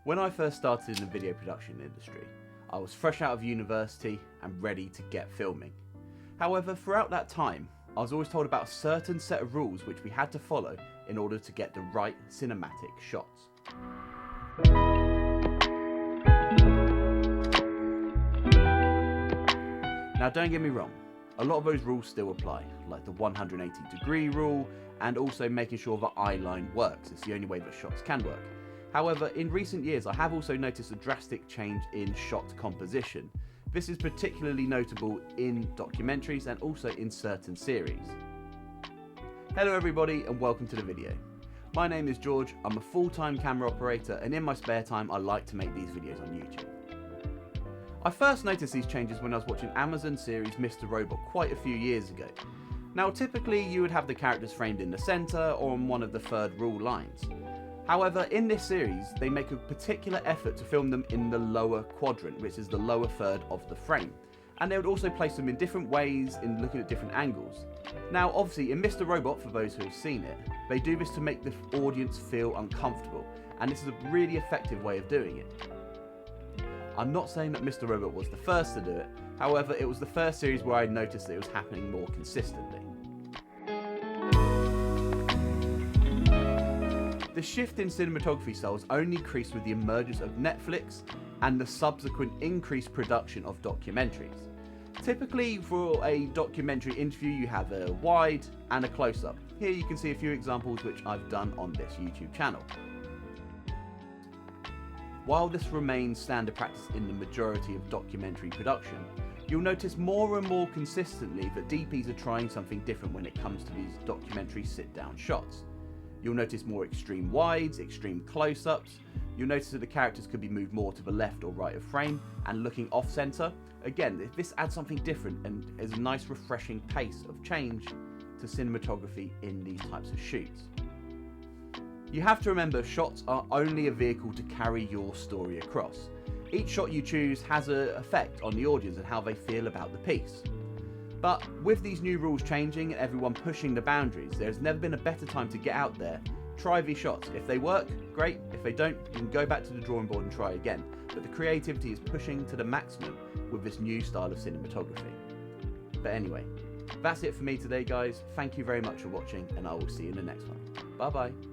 When I first started in the video production industry, I was fresh out of university and ready to get filming. However, throughout that time, I was always told about a certain set of rules which we had to follow in order to get the right cinematic shots. Now don't get me wrong, a lot of those rules still apply, like the 180-degree rule and also making sure the eye line works. It's the only way that shots can work. However, in recent years I have also noticed a drastic change in shot composition. This is particularly notable in documentaries and also in certain series. Hello everybody and welcome to the video. My name is George, I'm a full-time camera operator and in my spare time I like to make these videos on YouTube. I first noticed these changes when I was watching Amazon series Mr. Robot quite a few years ago. Now typically you would have the characters framed in the centre or on one of the third rule lines. However, in this series, they make a particular effort to film them in the lower quadrant, which is the lower third of the frame. And they would also place them in different ways in looking at different angles. Now, obviously, in Mr. Robot, for those who have seen it, they do this to make the audience feel uncomfortable. And this is a really effective way of doing it. I'm not saying that Mr. Robot was the first to do it. However, it was the first series where I noticed that it was happening more consistently. The shift in cinematography styles only increased with the emergence of Netflix and the subsequent increased production of documentaries. Typically for a documentary interview you have a wide and a close-up. Here you can see a few examples which I've done on this YouTube channel. While this remains standard practice in the majority of documentary production, you'll notice more and more consistently that DPs are trying something different when it comes to these documentary sit-down shots. You'll notice more extreme wides, extreme close-ups. You'll notice that the characters could be moved more to the left or right of frame and looking off-center. Again, this adds something different and is a nice refreshing pace of change to cinematography in these types of shoots. You have to remember shots are only a vehicle to carry your story across. Each shot you choose has an effect on the audience and how they feel about the piece. But with these new rules changing and everyone pushing the boundaries, there's never been a better time to get out there, try these shots. If they work, great. If they don't, you can go back to the drawing board and try again. But the creativity is pushing to the maximum with this new style of cinematography. But anyway, that's it for me today guys. Thank you very much for watching and I will see you in the next one. Bye bye.